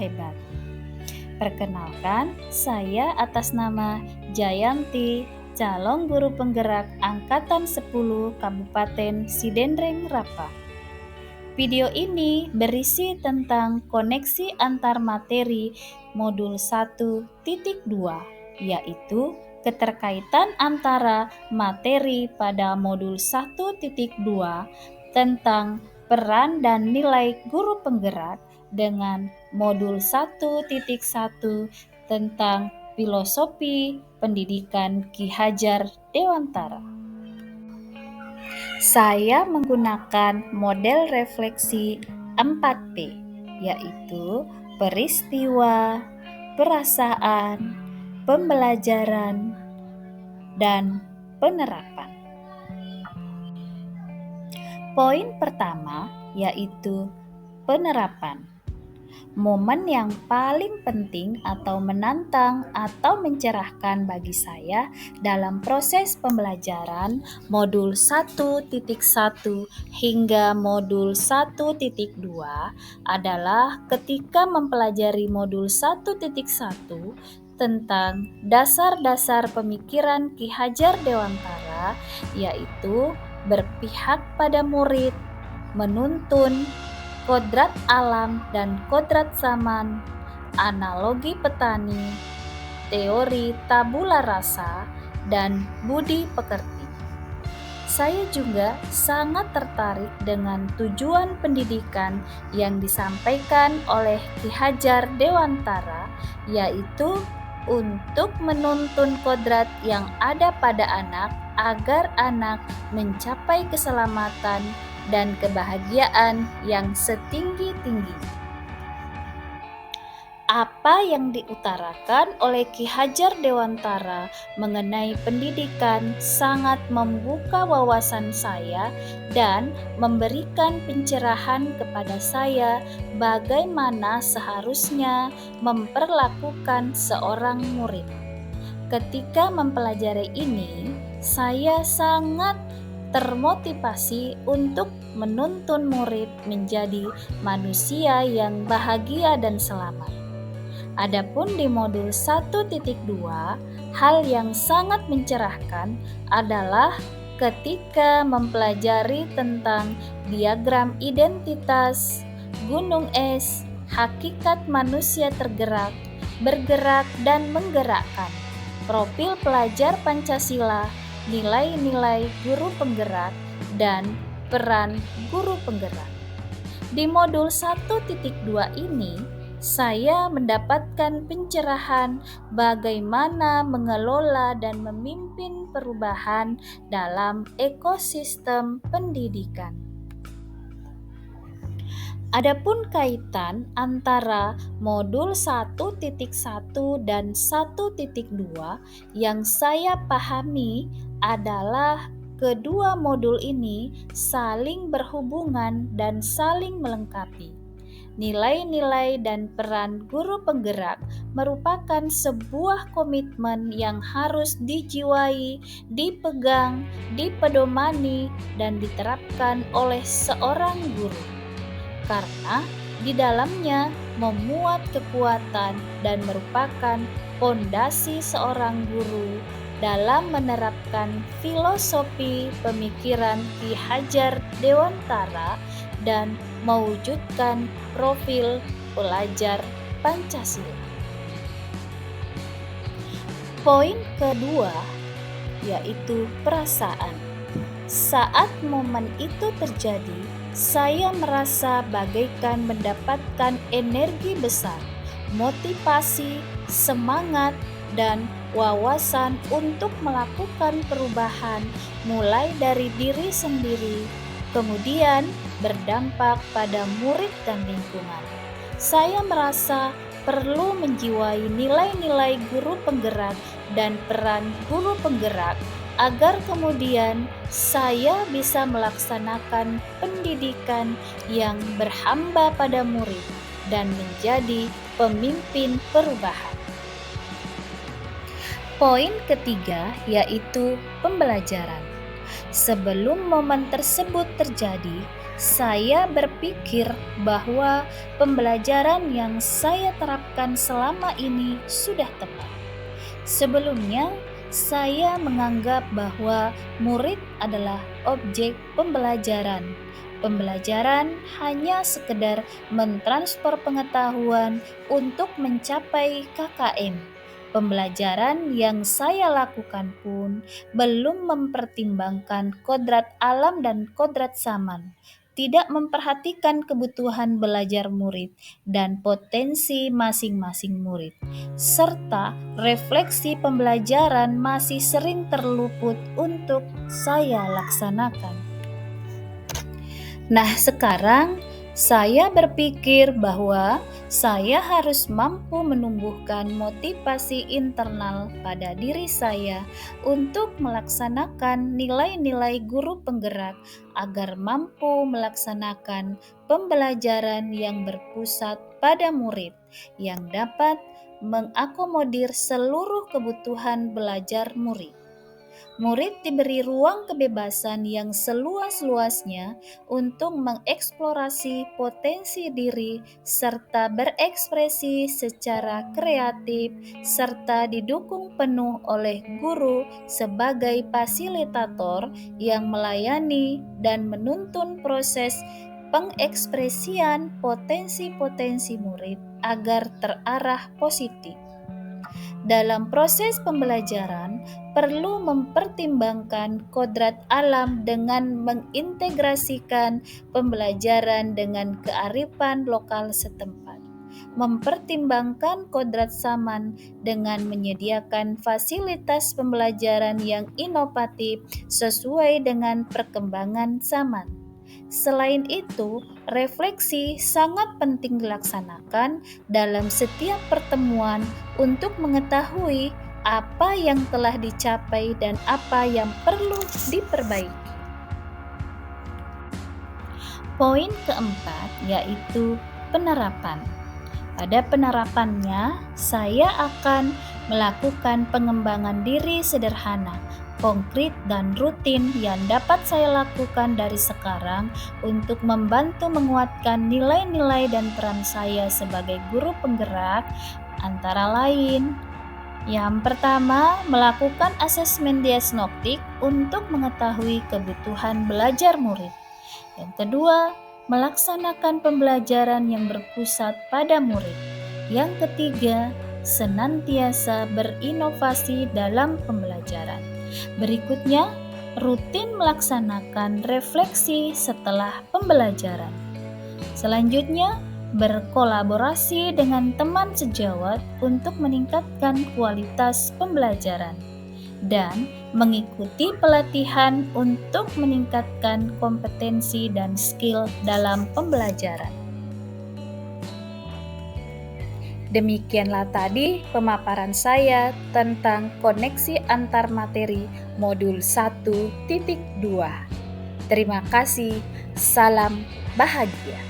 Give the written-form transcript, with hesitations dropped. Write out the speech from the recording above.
hebat. Perkenalkan, saya atas nama Jayanti, calon guru penggerak Angkatan 10 Kabupaten Sidendreng Rapa. Video ini berisi tentang koneksi antar materi modul 1.2, yaitu keterkaitan antara materi pada modul 1.2 tentang peran dan nilai guru penggerak dengan modul 1.1 tentang filosofi pendidikan Ki Hajar Dewantara. Saya menggunakan model refleksi 4P, yaitu peristiwa, perasaan, pembelajaran, dan penerapan. Poin pertama yaitu penerapan. Momen yang paling penting atau menantang atau mencerahkan bagi saya dalam proses pembelajaran modul 1.1 hingga modul 1.2 adalah ketika mempelajari modul 1.1 tentang dasar-dasar pemikiran Ki Hajar Dewantara, yaitu berpihak pada murid, menuntun, kodrat alam dan kodrat zaman, analogi petani, teori tabula rasa, dan budi pekerti. Saya juga sangat tertarik dengan tujuan pendidikan yang disampaikan oleh Ki Hajar Dewantara, yaitu untuk menuntun kodrat yang ada pada anak agar anak mencapai keselamatan dan kebahagiaan yang setinggi-tinggi. Apa yang diutarakan oleh Ki Hajar Dewantara mengenai pendidikan sangat membuka wawasan saya dan memberikan pencerahan kepada saya bagaimana seharusnya memperlakukan seorang murid. Ketika mempelajari ini, saya sangat termotivasi untuk menuntun murid menjadi manusia yang bahagia dan selamat. Adapun di modul 1.2, hal yang sangat mencerahkan adalah ketika mempelajari tentang diagram identitas, gunung es, hakikat manusia tergerak, bergerak dan menggerakkan, profil pelajar Pancasila, nilai-nilai guru penggerak, dan peran guru penggerak. Di modul 1.2 ini, saya mendapatkan pencerahan bagaimana mengelola dan memimpin perubahan dalam ekosistem pendidikan. Adapun kaitan antara modul 1.1 dan 1.2 yang saya pahami adalah kedua modul ini saling berhubungan dan saling melengkapi. Nilai-nilai dan peran guru penggerak merupakan sebuah komitmen yang harus dijiwai, dipegang, dipedomani, dan diterapkan oleh seorang guru. Karena di dalamnya memuat kekuatan dan merupakan fondasi seorang guru dalam menerapkan filosofi pemikiran Ki Hajar Dewantara dan mewujudkan profil pelajar Pancasila. Poin kedua yaitu perasaan. Saat momen itu terjadi, saya merasa bagaikan mendapatkan energi besar, motivasi, semangat, dan wawasan untuk melakukan perubahan mulai dari diri sendiri, kemudian berdampak pada murid dan lingkungan. Saya merasa perlu menjiwai nilai-nilai guru penggerak dan peran guru penggerak agar kemudian saya bisa melaksanakan pendidikan yang berhamba pada murid dan menjadi pemimpin perubahan. Poin ketiga yaitu pembelajaran. Sebelum momen tersebut terjadi, saya berpikir bahwa pembelajaran yang saya terapkan selama ini sudah tepat. Sebelumnya, saya menganggap bahwa murid adalah objek pembelajaran. Pembelajaran hanya sekedar mentransfer pengetahuan untuk mencapai KKM. Pembelajaran yang saya lakukan pun belum mempertimbangkan kodrat alam dan kodrat zaman, tidak memperhatikan kebutuhan belajar murid dan potensi masing-masing murid, serta refleksi pembelajaran masih sering terluput untuk saya laksanakan. Nah, sekarang saya berpikir bahwa saya harus mampu menumbuhkan motivasi internal pada diri saya untuk melaksanakan nilai-nilai guru penggerak agar mampu melaksanakan pembelajaran yang berpusat pada murid yang dapat mengakomodir seluruh kebutuhan belajar murid. Murid diberi ruang kebebasan yang seluas-luasnya untuk mengeksplorasi potensi diri serta berekspresi secara kreatif serta didukung penuh oleh guru sebagai fasilitator yang melayani dan menuntun proses pengekspresian potensi-potensi murid agar terarah positif. Dalam proses pembelajaran, perlu mempertimbangkan kodrat alam dengan mengintegrasikan pembelajaran dengan kearifan lokal setempat. Mempertimbangkan kodrat zaman dengan menyediakan fasilitas pembelajaran yang inovatif sesuai dengan perkembangan zaman. Selain itu, refleksi sangat penting dilaksanakan dalam setiap pertemuan untuk mengetahui apa yang telah dicapai dan apa yang perlu diperbaiki. Poin keempat yaitu penerapan. Pada penerapannya, saya akan melakukan pengembangan diri sederhana, konkret dan rutin yang dapat saya lakukan dari sekarang untuk membantu menguatkan nilai-nilai dan peran saya sebagai guru penggerak, antara lain: yang pertama, melakukan asesmen diagnostik untuk mengetahui kebutuhan belajar murid. Yang kedua, melaksanakan pembelajaran yang berpusat pada murid. Yang ketiga, senantiasa berinovasi dalam pembelajaran. Berikutnya, rutin melaksanakan refleksi setelah pembelajaran. Selanjutnya, berkolaborasi dengan teman sejawat untuk meningkatkan kualitas pembelajaran dan mengikuti pelatihan untuk meningkatkan kompetensi dan skill dalam pembelajaran. Demikianlah tadi pemaparan saya tentang koneksi antar materi modul 1.2. Terima kasih, salam bahagia.